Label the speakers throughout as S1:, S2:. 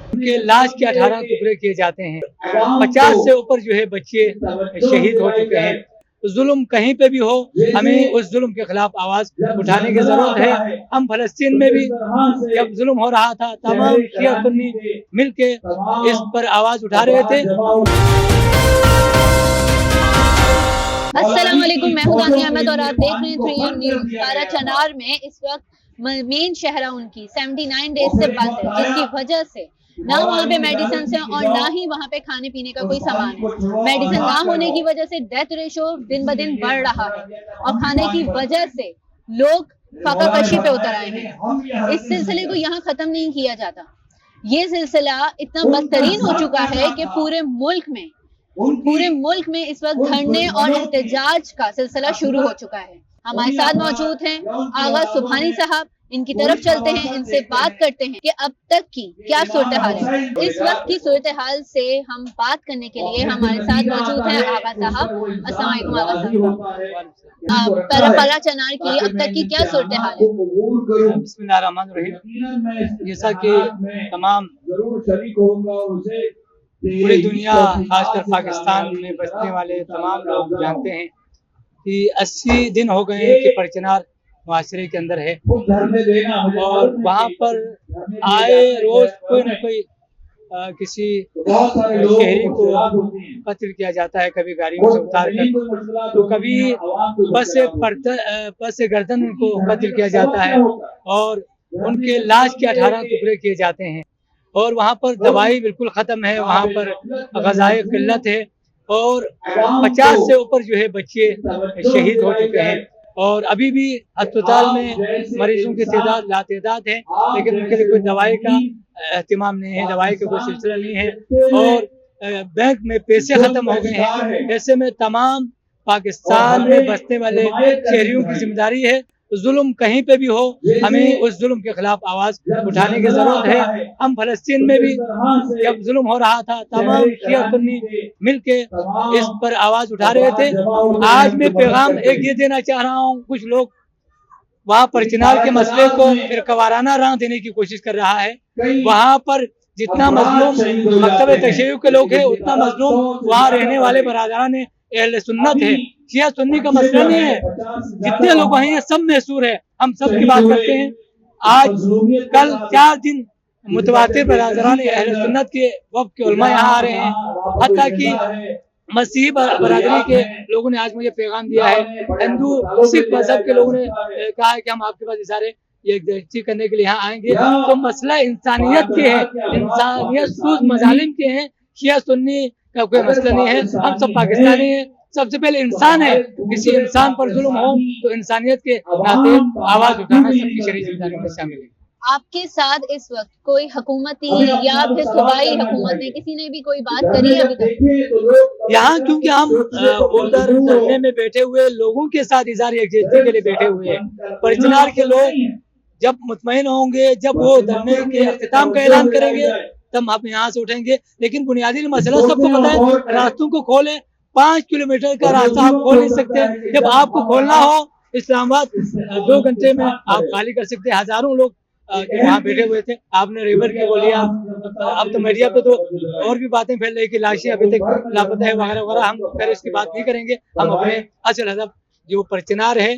S1: उनके लाश के 18 टुकड़े किए जाते हैं। 50 से ऊपर जो है बच्चे शहीद हो चुके हैं। जुल्म कहीं पे भी हो, हमें उस जुल्म के खिलाफ आवाज उठाने की जरूरत है। हम फलस्तीन में भी जब जुल्म हो रहा था, तमाम शिया सुन्नी मिलके इस पर आवाज उठा रहे थे।
S2: अस्सलाम वालेकुम, मैं हूं दानिया अहमद और आप देख रहे हैं 3M न्यूज़। बारा चनार में इस वक्त मेन शहरा उनकी 79 डेज से बंद है, जिसकी वजह से ना वहाँ पे मेडिसिन है और ना ही वहाँ पे खाने पीने का कोई सामान है। मेडिसिन ना होने की वजह से डेथ रेशो दिन ब दिन बढ़ रहा है और खाने की वजह से लोग फाका कशी पे उतर आए हैं। इस सिलसिले को यहाँ खत्म नहीं किया जाता। ये सिलसिला इतना बदतरीन हो चुका है कि पूरे मुल्क में इस वक्त धरने और एहतजाज का सिलसिला शुरू हो चुका है। हमारे साथ मौजूद हैं आगा सुबहानी साहब, इनकी तरफ चलते हैं, इनसे बात करते हैं कि अब तक की क्या सूरत हाल है। इस वक्त की सूरत हाल से हम बात करने के लिए हमारे साथ मौजूद हैं आगा साहब। अस्सलाम वालेकुम आगा साहब, बारा चनार की अब तक की क्या सूरत हाल है?
S1: बिस्मिल्लाहिर्रहमानिर्रहीम। जैसा कि तमाम पूरी दुनिया, खासकर पाकिस्तान में बसने वाले तमाम लोग जानते हैं कि 80 दिन हो गए हैं कि परचनार मुआशरे के अंदर है और वहाँ पर आए रोज कोई न कोई किसी शहरी को कत्ल किया जाता है, कभी गाड़ियों से उतार कर, तो कभी बस से गर्दन उनको कत्ल किया जाता है और उनके लाश के 18 टुकड़े किए जाते हैं। और वहाँ पर दवाई बिल्कुल ख़त्म है, वहाँ पर ग़िज़ाई किल्लत है और 50 से ऊपर जो है बच्चे शहीद हो चुके हैं और अभी भी अस्पताल में मरीजों की तादाद लातेदाद है, लेकिन उनके लिए कोई दवाई का एहतमाम नहीं है, दवाई का कोई सिलसिला नहीं है और बैंक में पैसे ख़त्म हो गए हैं। ऐसे में तमाम पाकिस्तान में बसने वाले शहरियों की जिम्मेदारी है, जुल्म कहीं पे भी हो, हमें उस जुल्म के खिलाफ आवाज उठाने की जरूरत है। हम फलस्तीन में भी जब जुल्म हो रहा था, तमाम शिया सुन्नी मिलके इस पर आवाज उठा रहे थे। आज मैं पैगाम एक ये देना चाह रहा हूँ, कुछ लोग वहाँ परचनार के मसले को फिर कवाराना राह देने की कोशिश कर रहा है। वहाँ पर जितना मजलूम मकतब तशय्युअ के लोग हैं, उतना मजलूम वहाँ रहने वाले बरादरान अहले सुन्नत है। शिया सुन्नी का मसला नहीं है, जितने लोग वहीं हैं सब महसूर है, हम सब की बात करते हैं। आज कल 4 दिन मुतवातिर बरादरान अहले सुन्नत के वक्त के उलमा यहाँ आ रहे हैं, हत्ता कि मसीही बरादरी के लोगों ने आज मुझे पैगाम दिया है। हिंदू सिख मजहब के लोगों ने कहा है कि हम आपके पास इशारे ये करने के लिए यहाँ आएंगे। तो मसला इंसानियत के है, इंसानियत सूज मजालिम के हैं, शिया सुन्नी का कोई मसला नहीं है। हम सब पाकिस्तानी हैं, सबसे पहले इंसान है, किसी इंसान पर जुल्म हो तो इंसानियत के नाते आवाज उठाना सबकी शरई जिम्मेदारी में शामिल है।
S2: आपके साथ इस वक्त कोई हुकूमती या फिर सूबाई हुकूमत ने किसी ने भी कोई बात करी है अभी तक?
S1: यहाँ क्योंकि हम उधर धरने में बैठे हुए लोगों के साथ इज़हार यकजहती के लिए बैठे हुए हैं। परचनार के लोग जब मुतमईन होंगे, जब वो धरने के अख्तिताम का ऐलान करेंगे, तब हम यहाँ से उठेंगे। लेकिन बुनियादी मसला सबको पता है, रास्तों को खोलें। 5 किलोमीटर का रास्ता आप खोल नहीं सकते। जब आपको खोलना हो, इस्लामाबाद 2 घंटे में आप खाली कर सकते। हजारों लोग वहाँ बैठे हुए थे, आपने रिवर की बोलिया। अब तो मीडिया पे तो और भी बातें फैल रही कि लाशें अभी तक लापता है वगैरह वगैरह। हम फिर इसकी बात नहीं करेंगे, हम अपने असल हदफ जो परचनार है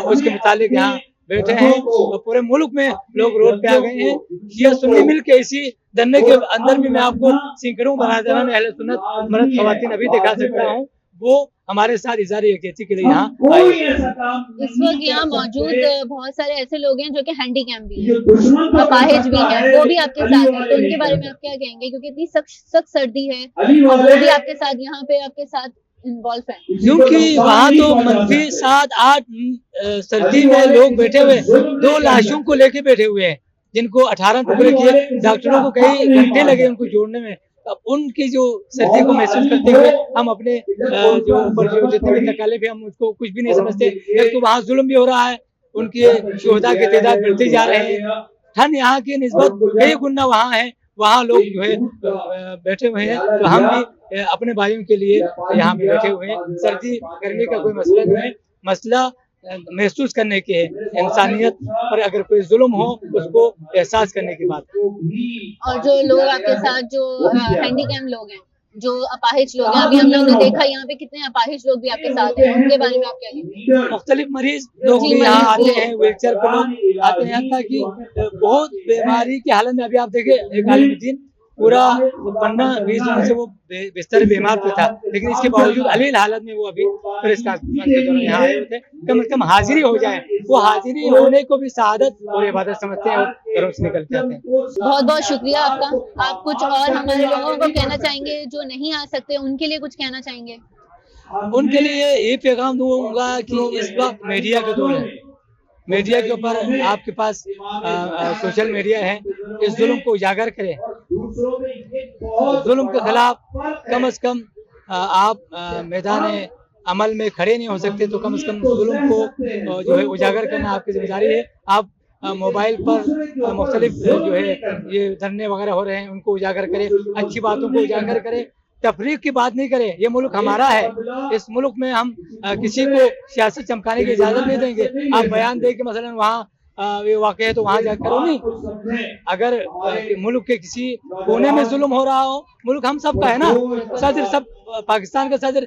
S1: उसके मुतालिक यहाँ बैठे हैं। और पूरे मुल्क में लोग रोड पे आ गए हैं। शिया सुन्नी मिल के इसी धरने के अंदर भी मैं आपको सैकड़ों बरादरान अहले सुन्नत मर्द खवातीन अभी दिखा सकता हूँ, वो हमारे साथ इज़हार यकजहती के लिए यहाँ आए।
S2: इस वक्त यहाँ मौजूद बहुत सारे ऐसे लोग हैं जो कि हैंडीकैप भी हैं, अपाहिज भी हैं, वो भी आपके साथ हैं, तो उनके बारे में आप क्या कहेंगे? क्योंकि इतनी सख्त सर्दी है और वो भी आपके साथ यहाँ पे आपके साथ इन्वॉल्व है,
S1: क्योंकि वहाँ तो मंफी 7-8 सर्दी में लोग बैठे हुए, 2 लाशों को लेके बैठे हुए हैं, जिनको 18 टुकड़े किए। डॉक्टरों को कई घंटे लगे उनको जोड़ने में। अब उनकी जो सर्दी को महसूस करते हुए हम अपने जो ऊपर जो जितने भी तकालीफ है, हम उसको कुछ भी नहीं समझते। एक तो वहाँ जुल्म भी हो रहा है, उनके शुहदा की तादाद बढ़ती जा रहे हैं। ठंड यहाँ की निस्बत कई गुना वहाँ है, वहाँ लोग जो है बैठे हुए हैं। तो हम भी अपने भाइयों के लिए यहाँ पे बैठे हुए हैं। सर्दी गर्मी का कोई मसला नहीं है, मसला महसूस करने की है। इंसानियत पर अगर कोई जुल्म हो उसको एहसास करने की बात है।
S2: और जो लोग आपके साथ जो हैंडीकैम लोग हैं, जो अपाहिज लोग हैं, अभी हम लोगों ने देखा यहाँ पे कितने अपाहिज लोग भी आपके साथ हैं, उनके बारे में आप क्या कहेंगे?
S1: मुख्तलिफ मरीज लोग
S2: जी,
S1: भी यहाँ
S2: मरीज
S1: आते
S2: भी।
S1: हैं, व्हील चेयर पर लोग आते हैं, यहाँ तक कि बहुत बीमारी की हालत में अभी आप देखें एक आलिम दीन पूरा 15-20 दिनों से वो बिस्तर बीमार पे था, लेकिन इसके बावजूद अलील हालत में वो अभी प्रेस कॉन्फ्रेंस के दौरान यहाँ आए हुए थे। कम से कम हाजिरी हो जाए, वो हाजिरी होने को भी शहादत और इबादत समझते हैं और घरों से निकल के आते हैं।
S2: बहुत बहुत शुक्रिया आपका। आप कुछ और हमारे लोगों को कहना चाहेंगे जो नहीं आ सकते, उनके लिए कुछ कहना चाहेंगे?
S1: उनके लिए ये पैगाम दूंगा कि इस वक्त मीडिया का दौर है, मीडिया के ऊपर आपके पास सोशल मीडिया है, इस जुल्म को उजागर करें, जुल्म के खिलाफ कम से कम आप मैदान अमल में खड़े नहीं हो सकते तो कम से कम जुल्म को जो है उजागर करना आपकी जिम्मेदारी है। आप मोबाइल पर मुख्तलिफ जो है ये धरने वगैरह हो रहे हैं उनको उजागर करें, अच्छी बातों को उजागर करें, तफरीक की बात नहीं करें। ये मुल्क हमारा है, इस मुल्क में हम किसी को सियासत चमकाने की इजाजत नहीं देंगे। आप बयान दे के मसलन वहाँ ये वाक़ है तो वहाँ जाकर करो नहीं। अगर मुल्क के किसी कोने में जुल्म हो रहा हो, मुल्क हम सब का है ना, सदर सब पाकिस्तान का सदर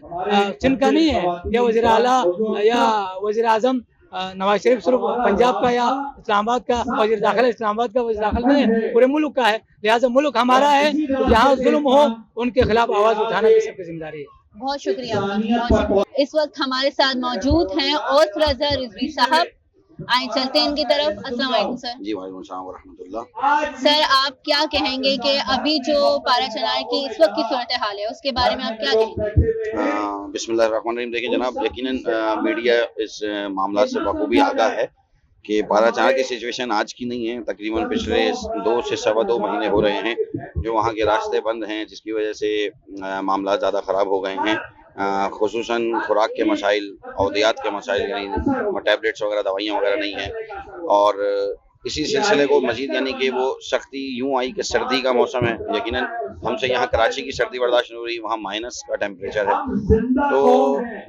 S1: सिंध का नहीं है, या वज़ीर आला या वज़ीर आज़म नवाज शरीफ सिर्फ पंजाब का या इस्लामाबाद का वज़ीर दाखिला इस्लामाबाद का वज़ीर दाखिला नहीं है, पूरे मुल्क का है। लिहाजा मुल्क हमारा है, जहाँ जुल्म हो उनके खिलाफ आवाज़ उठाना भी सबकी जिम्मेदारी है।
S2: बहुत शुक्रिया आपका, बहुत शुक्रिया। इस वक्त हमारे साथ मौजूद हैं औस रज़ा रिजवी साहब। आए चलते हैं इनकी तरफ। अस्सलाम वालेकुम सर।
S3: जी वालेकुम सलाम व रहमतुल्लाह।
S2: सर आप क्या कहेंगे कि अभी जो पारा चनार की इस वक्त की सूरत हाल है उसके बारे में आप क्या कहेंगे?
S3: बिस्मिल्लाहिर्रहमानिर्रहीम। देखिए जनाब, यकीनन मीडिया इस मामला से बखूबी आगाह है कि पारा चनार की सिचुएशन आज की नहीं है। तकरीबन पिछले 2 से सवा 2 महीने हो रहे हैं जो वहाँ के रास्ते बंद हैं, जिसकी वजह से मामला ज़्यादा ख़राब हो गए हैं। खुसूसन खुराक के मसाइल, अवदियात के मसाइल, यानी टैबलेट्स वगैरह, दवाइयाँ वगैरह नहीं हैं। और इसी सिलसिले को मजीद यानी कि वो सख्ती यूँ आई कि सर्दी का मौसम है, यकीनन हमसे यहाँ कराची की सर्दी बर्दाश्त नहीं हो रही, वहाँ माइनस का टेम्परेचर है, तो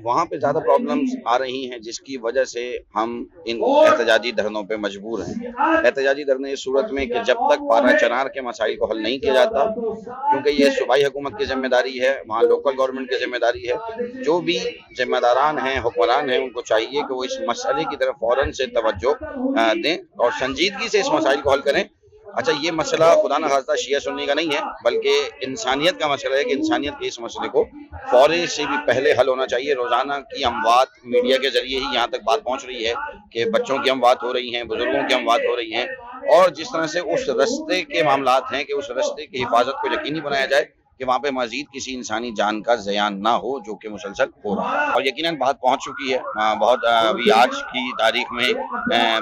S3: वहाँ पे ज़्यादा प्रॉब्लम्स आ रही हैं, जिसकी वजह से हम इन एहतजाजी धरनों पे मजबूर हैं। एहतजाजी धरने इस सूरत में कि जब तक पारा चनार के मसाइल को हल नहीं किया जाता, क्योंकि ये सूबाई हुकूमत की जिम्मेदारी है, वहाँ लोकल गवर्नमेंट की जिम्मेदारी है, जो भी जिम्मेदारान हैं, हुक्मरान हैं, उनको चाहिए कि वो इस मसले की तरफ फ़ौरन से तवज्जो दें और संजीदगी से इस मसाइल को हल करें। अच्छा, ये मसला खुदा न खास्ता शिया सुन्नी का नहीं है, बल्कि इंसानियत का मसला है कि इंसानियत के इस मसले को फौरी से भी पहले हल होना चाहिए। रोज़ाना की अमवात मीडिया के ज़रिए ही यहाँ तक बात पहुँच रही है कि बच्चों की अमवात हो रही हैं, बुजुर्गों की अमवात हो रही हैं, और जिस तरह से उस रस्ते के मामलात हैं कि उस रस्ते की हिफाजत को यकीनी बनाया जाए कि वहाँ पे मजीद किसी इंसानी जान का ज़यान ना हो, जो कि मुसलसल हो रहा है। और यकीनन बात पहुँच चुकी है बहुत। अभी आज की तारीख में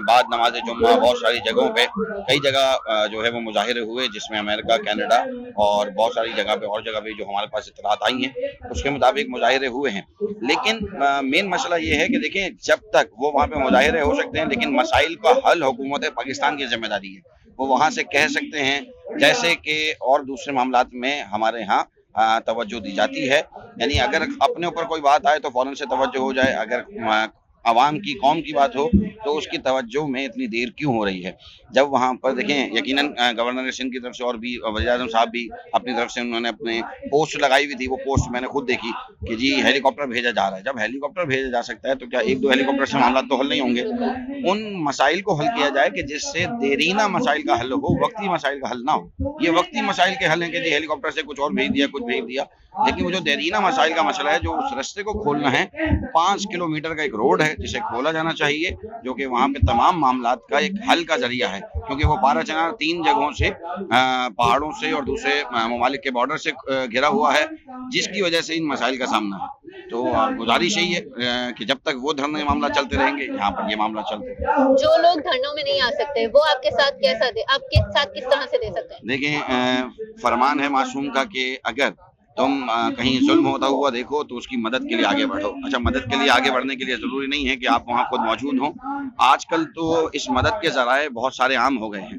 S3: बाद नमाज जुम्मा बहुत सारी जगहों पे, कई जगह जो है वो मुजाहिरे हुए, जिसमें अमेरिका, कनाडा और बहुत सारी जगह पे और जगह पे जो हमारे पास इत्तलात आई हैं उसके मुताबिक मुजाहिरे हुए हैं। लेकिन मेन मसला ये है कि देखें, जब तक वो वहाँ पे मुजाहिरे हो सकते हैं, लेकिन मसाइल का हल हुकूमत पाकिस्तान की जिम्मेदारी है। वो वहाँ से कह सकते हैं, जैसे कि और दूसरे मामलात में हमारे यहाँ तवज्जो दी जाती है, यानी अगर अपने ऊपर कोई बात आए तो फ़ौरन से तवज्जो हो जाए, अगर अवाम की, कौम की बात हो तो उसकी तवज्जो में इतनी देर क्यों हो रही है। जब वहाँ पर देखें, यकीनन गवर्नर सिंध की तरफ से और भी वज़ीर आज़म साहब भी अपनी तरफ से उन्होंने अपने पोस्ट लगाई हुई थी, वो पोस्ट मैंने खुद देखी कि जी हेलीकॉप्टर भेजा जा रहा है। जब हेलीकॉप्टर भेजा जा सकता है तो क्या 1-2 हेलीकॉप्टर से मामला तो हल नहीं होंगे? उन मसाइल को हल किया जाए कि जिससे देरीना मसाइल का हल हो, वक्ती मसाइल का हल ना हो। ये वक्ती मसाइल के हल हैं कि जी हेलीकॉप्टर से कुछ और भेज दिया, कुछ भेज दिया, लेकिन वो जो देरीना मसाइल का मसला है, जो उस रास्ते को खोलना है, 5 किलोमीटर का एक रोड है जिसे खोला जाना चाहिए, जो कि वहाँ पे तमाम मामलात का एक हल का जरिया है, क्योंकि वो पारा चनार 3 जगहों से, पहाड़ों से और दूसरे ममालिक के बॉर्डर से घिरा हुआ है, जिसकी वजह से इन मसाइल का सामना है। तो गुजारिश यही है कि जब तक वो धरने मामला चलते रहेंगे, यहाँ पर ये मामला चलते रहेंगे।
S2: जो लोग धरनों में नहीं आ सकते वो आपके साथ आपके साथ किस तरह से दे सकते हैं?
S3: देखें, फरमान है मासूम का कि अगर तुम कहीं जुल्म होता हुआ देखो तो उसकी मदद के लिए आगे बढ़ो। अच्छा, मदद के लिए आगे बढ़ने के लिए ज़रूरी नहीं है कि आप वहाँ खुद मौजूद हों। आजकल तो इस मदद के ज़राए बहुत सारे आम हो गए हैं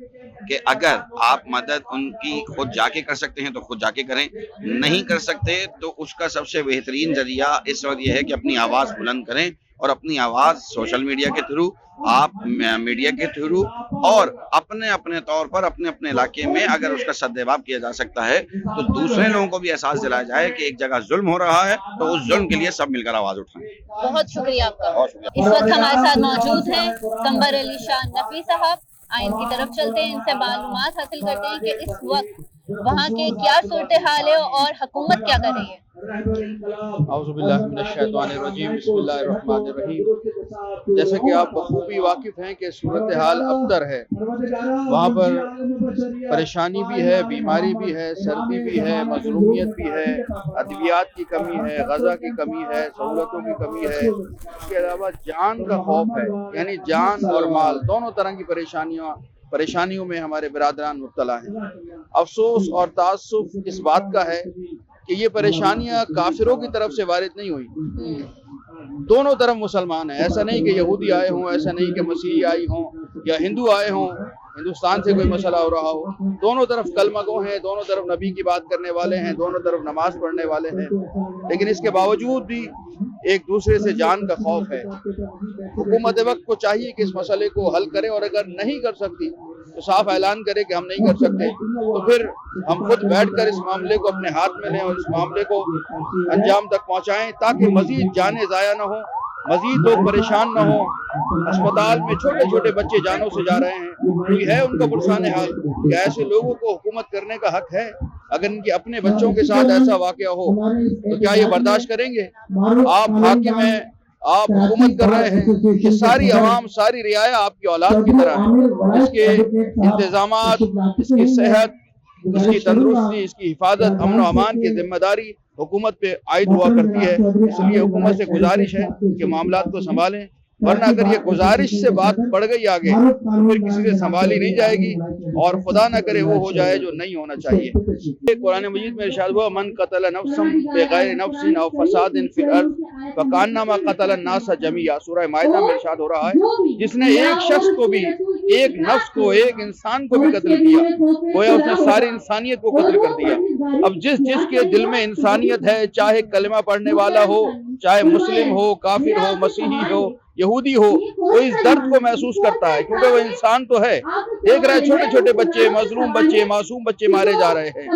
S3: کہ اگر آپ مدد ان کی خود جا کے کر سکتے ہیں تو خود جا کے کریں، نہیں کر سکتے تو اس کا سب سے بہترین ذریعہ اس وقت یہ ہے کہ اپنی آواز بلند کریں، اور اپنی آواز سوشل میڈیا کے تھرو، آپ میڈیا کے تھرو، اور اپنے طور پر اپنے علاقے میں اگر اس کا سدباب کیا جا سکتا ہے تو دوسرے لوگوں کو بھی احساس دلایا جائے کہ ایک جگہ ظلم ہو رہا ہے تو اس ظلم کے لیے سب مل کر آواز اٹھائیں۔
S2: بہت شکریہ آپ کا۔ اس وقت ہمارے ساتھ موجود ہیں قمبر علی شاہ نقوی صاحب، آئین کی طرف چلتے ہیں، ان سے معلومات حاصل کرتے ہیں کہ اس وقت وہاں کے کیا صورتحال ہے اور حکومت کیا کر رہی ہے۔
S4: اعوذ باللہ من الشیطان الرجیم، بسم اللہ الرحمن الرحیم۔ جیسے کہ آپ بخوبی واقف ہیں کہ صورتحال ابتر ہے، وہاں پر پریشانی بھی ہے، بیماری بھی ہے، سردی بھی ہے، مظلومیت بھی ہے، ادویات کی کمی ہے، غذا کی کمی ہے، سہولتوں کی کمی ہے، اس کے علاوہ جان کا خوف ہے، یعنی جان اور مال دونوں طرح کی پریشانیوں میں ہمارے برادران مبتلا ہیں۔ افسوس اور تعصب اس بات کا ہے کہ یہ پریشانیاں کافروں کی طرف سے وارد نہیں ہوئی، دونوں طرف مسلمان ہیں۔ ایسا نہیں کہ یہودی آئے ہوں، ایسا نہیں کہ مسیحی آئی ہوں یا ہندو آئے ہوں، ہندوستان سے کوئی مسئلہ ہو رہا ہو، دونوں طرف کلمہ گو ہیں، دونوں طرف نبی کی بات کرنے والے ہیں، دونوں طرف نماز پڑھنے والے ہیں، لیکن اس کے باوجود بھی ایک دوسرے سے جان کا خوف ہے۔ حکومت وقت کو چاہیے کہ اس مسئلے کو حل کرے، اور اگر نہیں کر سکتی تو صاف اعلان کرے کہ ہم نہیں کر سکتے، تو پھر ہم خود بیٹھ کر اس معاملے کو اپنے ہاتھ میں لیں اور اس معاملے کو انجام تک پہنچائیں، تاکہ مزید جانیں ضائع نہ ہوں، مزید لوگ پریشان نہ ہوں۔ اسپتال میں چھوٹے چھوٹے بچے جانوں سے جا رہے ہیں، کوئی ہے ان کا پرسان حال کہ ایسے لوگوں کو حکومت کرنے کا حق ہے؟ اگر ان کے اپنے بچوں کے ساتھ ایسا واقعہ ہو تو کیا یہ برداشت کریں گے؟ آپ حاکم ہیں، آپ حکومت کر رہے ہیں، یہ ساری عوام، ساری رعایا آپ کی اولاد کی طرح ہے، اس کے انتظامات، اس کی صحت، اس کی تندرستی، اس کی حفاظت، امن و امان کی ذمہ داری حکومت پہ عائد ہوا کرتی ہے۔ اس لیے حکومت سے گزارش ہے کہ معاملات کو سنبھالیں، ورنہ اگر یہ گزارش سے بات بڑھ گئی آگے تو پھر کسی سے سنبھالی نہیں جائے گی، اور خدا نہ کرے وہ ہو جائے جو نہیں ہونا چاہیے۔ قرآن مجید میں ارشاد ہوا، من قتل نفسا بغیر نفس او فساد فی الارض فکانما قتل الناس جميعا۔ سورہ مائدہ میں ارشاد ہو رہا ہے، جس نے ایک شخص کو بھی، ایک نفس کو، ایک انسان کو بھی قتل کیا، گویا اس نے ساری انسانیت کو قتل کر دیا۔ اب جس کے دل میں انسانیت ہے، چاہے کلمہ پڑھنے والا ہو، چاہے مسلم ہو، کافر ہو، مسیحی ہو، یہودی ہو، وہ اس درد کو محسوس کرتا ہے، کیونکہ وہ انسان تو ہے۔ دیکھ رہے چھوٹے چھوٹے بچے، مظلوم بچے، معصوم بچے مارے جا رہے ہیں،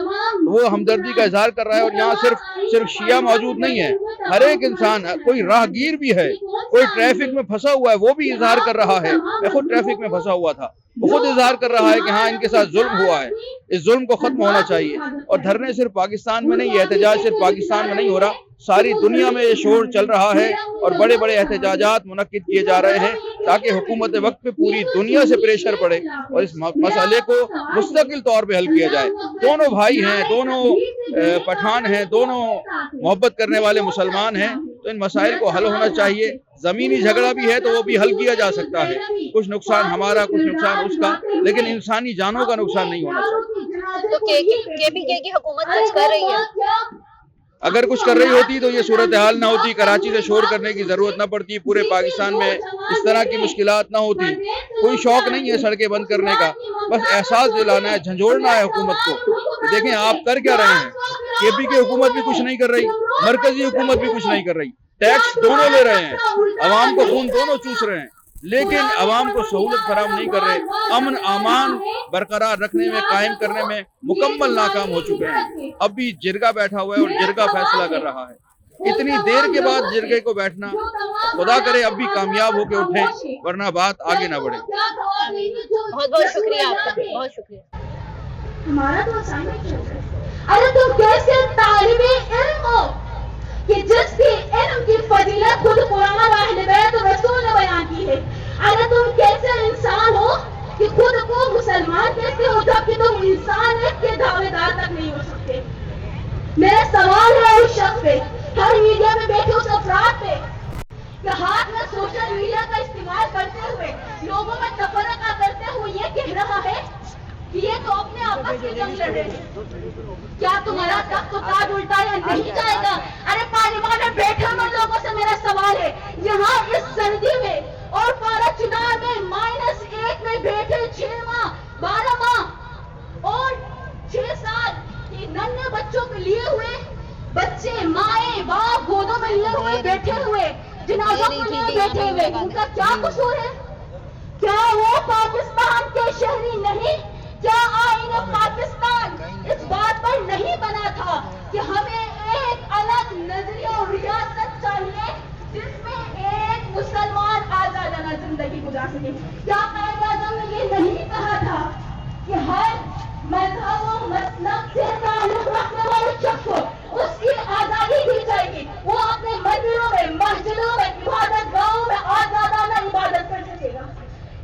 S4: وہ ہمدردی کا اظہار کر رہا ہے۔ اور یہاں صرف شیعہ موجود نہیں ہے، ہر ایک انسان، کوئی راہگیر بھی ہے، کوئی ٹریفک میں پھنسا ہوا ہے، وہ بھی اظہار کر رہا ہے۔ میں خود ٹریفک میں پھنسا ہوا تھا، وہ خود اظہار کر رہا ہے کہ ہاں ان کے ساتھ ظلم ہوا ہے، اس ظلم کو ختم ہونا چاہیے۔ اور دھرنے صرف پاکستان میں نہیں، احتجاج صرف پاکستان میں نہیں ہو رہا، ساری دنیا میں یہ شور چل رہا ہے، اور بڑے بڑے احتجاجات منعقد کیے جا رہے ہیں تاکہ حکومت وقت پہ پوری دنیا سے پریشر پڑے اور اس مسئلے کو مستقل طور پہ حل کیا جائے۔ دونوں بھائی ہیں، دونوں پٹھان ہیں، دونوں محبت کرنے والے مسلمان ہیں، تو ان مسائل کو حل ہونا چاہیے۔ زمینی جھگڑا بھی ہے تو وہ بھی حل کیا جا سکتا ہے، کچھ نقصان ہمارا، کچھ نقصان اس کا، لیکن انسانی جانوں کا نقصان نہیں ہونا چاہیے۔
S2: تو KPK کی حکومت کچھ کر رہی ہے؟
S4: اگر کچھ کر رہی ہوتی تو یہ صورتحال نہ ہوتی، کراچی سے شور کرنے کی ضرورت نہ پڑتی، پورے پاکستان میں اس طرح کی مشکلات نہ ہوتی۔ کوئی شوق نہیں ہے سڑکیں بند کرنے کا، بس احساس دلانا ہے، جھنجھوڑنا ہے حکومت کو۔ دیکھیں آپ کر کیا رہے ہیں، KPK حکومت بھی کچھ نہیں کر رہی، مرکزی حکومت بھی کچھ نہیں کر رہی، ٹیکس دونوں لے رہے ہیں، عوام کو خون دونوں چوس رہے ہیں، لیکن عوام کو سہولت فراہم نہیں کر رہے، امن امان برقرار رکھنے میں، قائم کرنے میں مکمل ناکام ہو چکے ہیں۔ اب بھی جرگہ بیٹھا ہوا ہے اور جرگہ فیصلہ کر رہا ہے۔ اتنی دیر کے بعد جرگے کو بیٹھنا، خدا کرے اب بھی کامیاب ہو کے اٹھیں، ورنہ بات آگے نہ بڑھے۔
S2: بہت بہت شکریہ آپ کا، بہت شکریہ۔
S5: ہمارا تو اسائنمنٹ چل رہا ہے۔ ارے تم کیسے طالب علم ہو کہ جس کی علم کی فضیلت خود قرآن و اہل بیت رسول نے بیان کی ہے؟ ارے تم کیسے انسان ہو کہ خود کو مسلمان کہتے ہو جبکہ تم انسانیت کے دعوے دار تک نہیں ہو سکتے؟ میرا سوال ہے اس شخص پہ، ہر میڈیا میں بیٹھے اس افراد پہ کہ ہاتھ میں سوشل میڈیا کا استعمال کرتے ہوئے لوگوں میں تفرقہ کرتے ہوئے یہ کہہ رہا ہے کہ یہ تو اپنے آپس کی جنگ لڑ رہے ہیں، کیا تمہارا تخت و تاج الٹا یا نہیں جائے گا؟ ارے پارلیمان میں بیٹھے ہوئے لوگوں سے میرا سوال ہے، یہاں اس سردی میں اور پارا چنار میں -1 میں بیٹھے 6 ماہ 12 ماہ बैठे हुए, उनका क्या कसूर है? क्या वो पाकिस्तान के शहरी नहीं? क्या आईन पाकिस्तान इस बात पर नहीं बना था कि हमें एक अलग नजरिया और रियासत चाहिए जिसमें एक मुसलमान आजादाना जिंदगी गुजार सके? क्या कायदे आज़म ने ये नहीं कहा था कि हर मजहब और मसलब से ताल्लुक रखने वाले शख्स को उसकी आजादी दी जाएगी, वो अपने मंदिरों में, मस्जिदों में, इबादत गाहों में आजादाना इबादत कर सकेगा?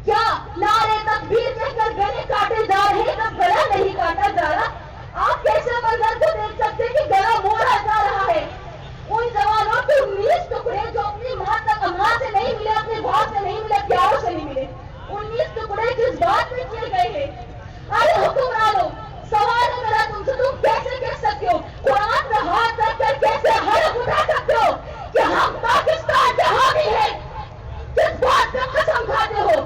S5: क्या नारे तकबीर कहकर गले काटे जा रहे तब गला नहीं काटा जा रहा? आप कैसे मंजर को देख सकते हैं कि गला मोड़ा जा रहा है? उन जवानों के 19 टुकड़े जो अपनी माँ से नहीं मिले, अपने भाव से नहीं मिले, प्यारों से नहीं मिले, 19 टुकड़े किस बात में किए गए हैं? अरे हुक्मरानों, सवाल है मेरा तुमसे, तुम कैसे कह सकते हो, कुरान में हाथ रखकर कैसे हलफ उठा सकते हो कि हम पाकिस्तान के हामी हैं? किस बात पे कसम खाते हो?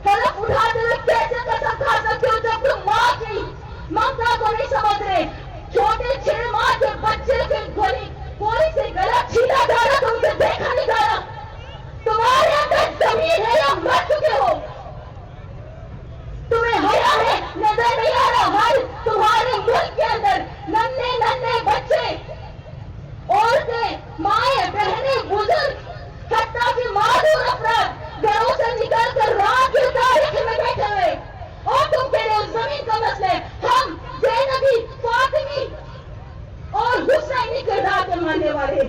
S5: हलफ उठाते हुए कैसे कसम खा सकते हो जब तुम माँ की ममता को नहीं समझ रहे? छोटे 6 माह के बच्चे के गोली से गला छीना जा रहा, तुमसे देखा नहीं जा रहा? तुम्हारे अंदर जमीन है या मर चुके हो? तुम्हें हया है, नजर नहीं आ रहा? हर तुम्हारे मुल्क के अंदर नन्हे नन्हे बच्चे, औरतें, माएं, बहनें, बुजुर्ग, हत्ता कि मासूम अफराद घरों से निकल कर रात की तारीख में बैठे हुए, और तुम कह रहे हो जमीन का मसला है। हम ज़ैनबी, फातिमी और हुसैनी किरदार के मानने वाले,